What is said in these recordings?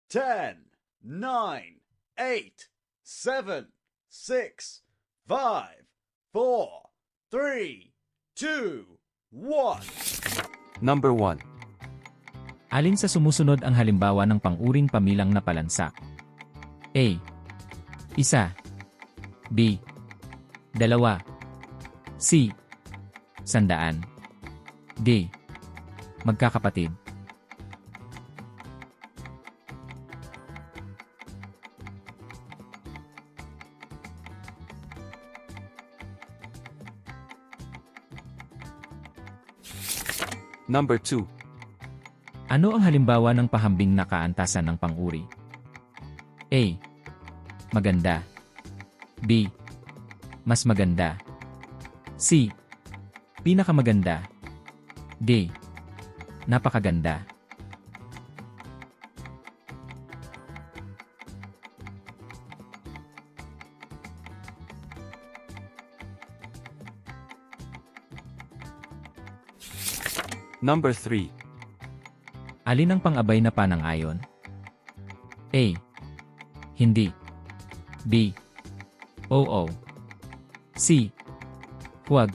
Ten, nine, eight, seven, six, five, four, three, two, one. Number 1. Alin sa sumusunod ang halimbawa ng pang-uring pamilang na palansa? A. Isa. B. Dalawa. C. Sandaan. D. Magkakapatid. Number 2. Ano ang halimbawa ng pahambing na kaantasan ng pang-uri? A. Maganda. B. Mas maganda. C. Pinakamaganda. D. Napakaganda. Number 3. Alin ang pang-abay na panang-ayon? A. Hindi. B. Oo. C. Huwag.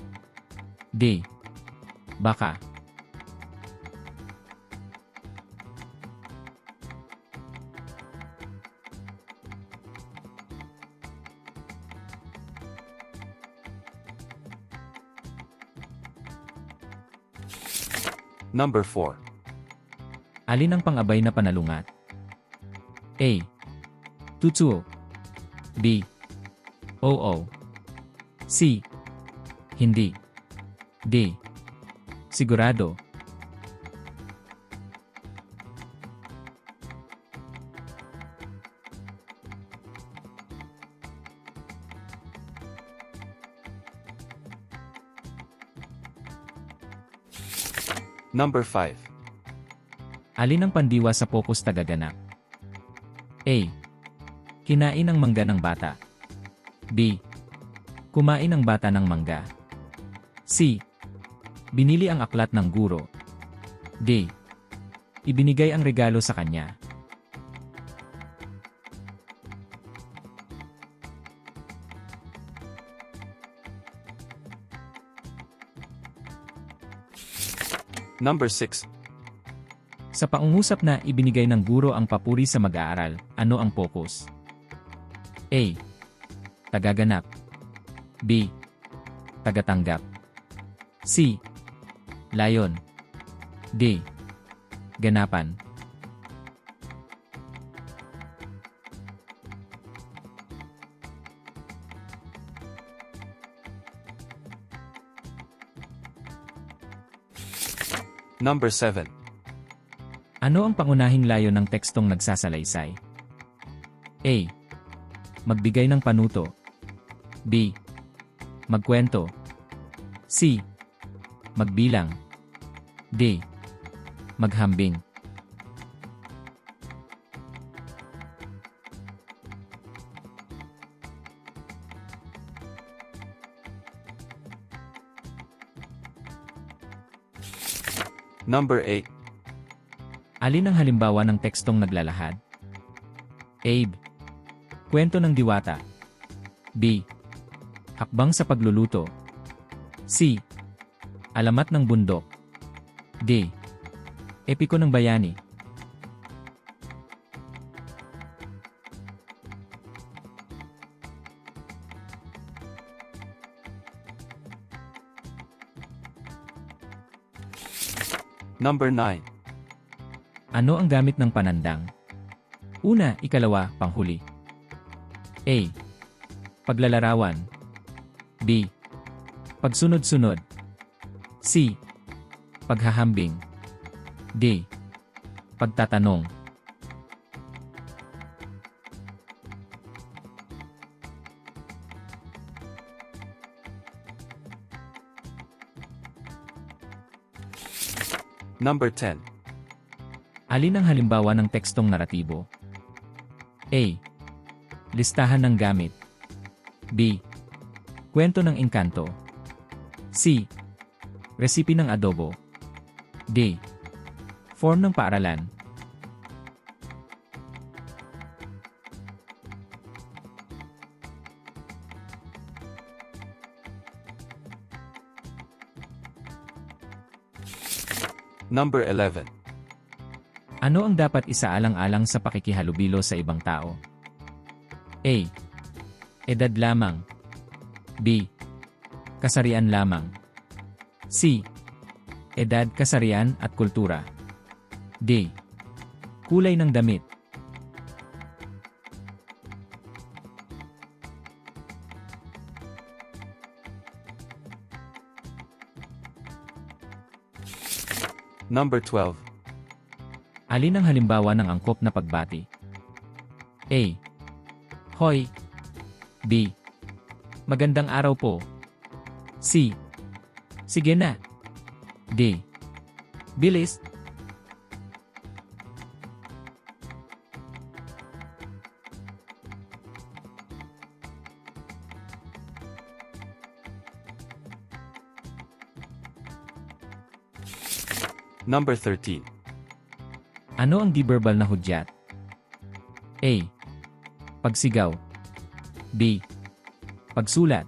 D. Baka. Number 4. Alin ang pang-abay na panalungat? A. Tutsuo. B. Oo. C. Hindi. D. Sigurado. Number 5. Alin ang pandiwa sa focus tagaganap? A. Kinain ang mangga ng bata. B. Kumain ang bata ng mangga. C. Binili ang aklat ng guro. D. Ibinigay ang regalo sa kanya. Number 6. Sa pangungusap na ibinigay ng guro ang papuri sa mag-aaral, ano ang focus? A. Tagaganap. B. Tagatanggap. C. Layon. D. Ganapan. Number 7. Ano ang pangunahing layon ng tekstong nagsasalaysay? A. Magbigay ng panuto. B. Magkwento. C. Magbilang. D. Maghambing. Number 8. Alin ang halimbawa ng tekstong naglalahad? A. Kwento ng diwata. B. Hakbang sa pagluluto. C. Alamat ng bundok. D. Epiko ng bayani. Number 9. Ano ang gamit ng panandang? Una, ikalawa, panghuli. A. Paglalarawan. B. Pagsunod-sunod. C. Paghahambing. D. Pagtatanong. Number 10. Alin ang halimbawa ng tekstong naratibo? A. Listahan ng gamit. B. Kwento ng engkanto. C. Resipe ng adobo. D. Form ng paaralan. Number 11. Ano ang dapat isaalang-alang sa pakikihalubilo sa ibang tao? A. Edad lamang. B. Kasarian lamang. C. Edad, kasarian at kultura. D. Kulay ng damit. Number 12. Alin ang halimbawa ng angkop na pagbati? A. Hoy. B. Magandang araw po. C. Sige na. D. Bilis. Number 13. Ano ang di-verbal na hudyat? A. Pagsigaw. B. Pagsulat.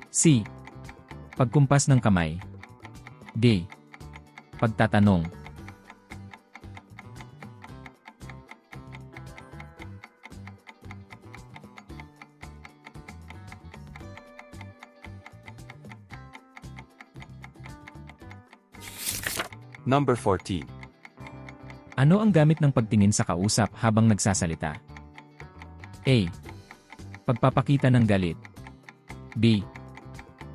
C. Pagkumpas ng kamay. D. Pagtatanong. Number 14. Ano ang gamit ng pagtingin sa kausap habang nagsasalita? A. Pagpapakita ng galit. B.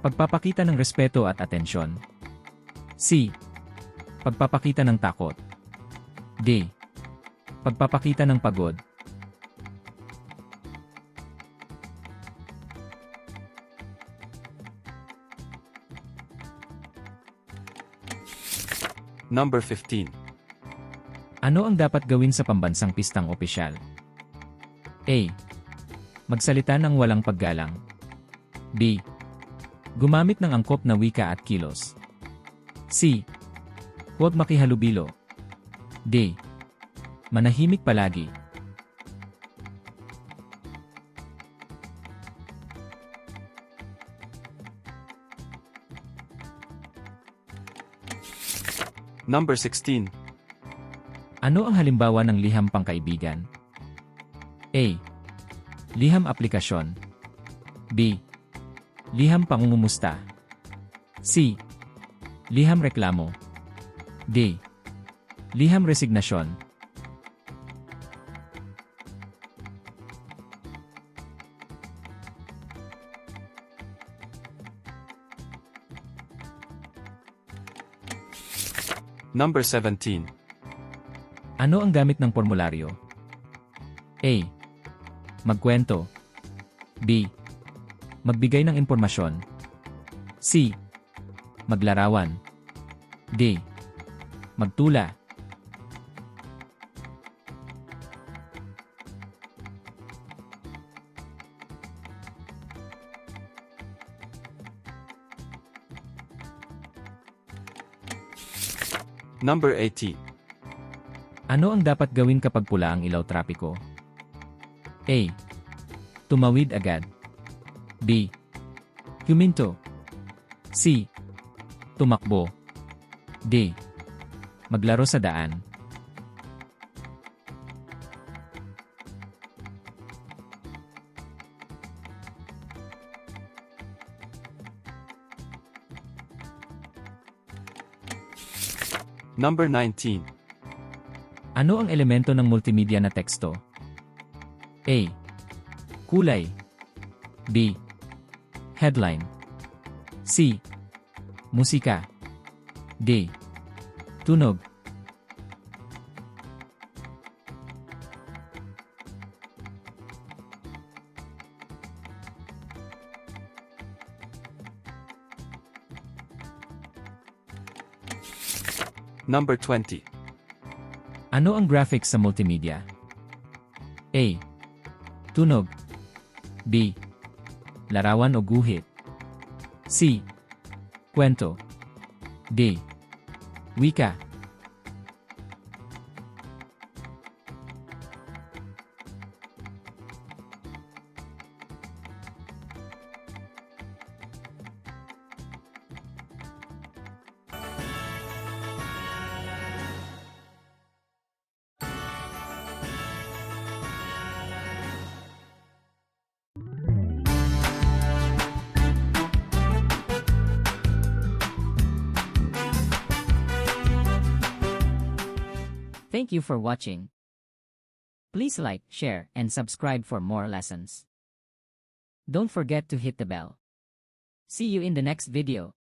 Pagpapakita ng respeto at atensyon. C. Pagpapakita ng takot. D. Pagpapakita ng pagod. Number 15. Ano ang dapat gawin sa pambansang pistang opisyal? A. Magsalita ng walang paggalang. B. Gumamit ng angkop na wika at kilos. C. Huwag makihalubilo. D. Manahimik palagi. Number 16. Ano ang halimbawa ng liham pangkaibigan? A. Liham aplikasyon. B. Liham pangungumusta. C. Liham reklamo. D. Liham resignasyon. Number 17. Ano ang gamit ng formularyo? A. Magkwento. B. Magbigay ng impormasyon. C. Maglarawan. D. Magtula. Number 18. Ano ang dapat gawin kapag pula ang ilaw trapiko? A. Tumawid agad. B. Huminto. C. Tumakbo. D. Maglaro sa daan. Number 19. Ano ang elemento ng multimedia na teksto? A. Kulay. B. Headline. C. Musika. D. Tunog. Number 20. Ano ang graphics sa multimedia? A. Tunog. B. Larawan o guhit. C. Kwento. D. Wika. Thank you for watching. Please like, share, and subscribe for more lessons. Don't forget to hit the bell. See you in the next video.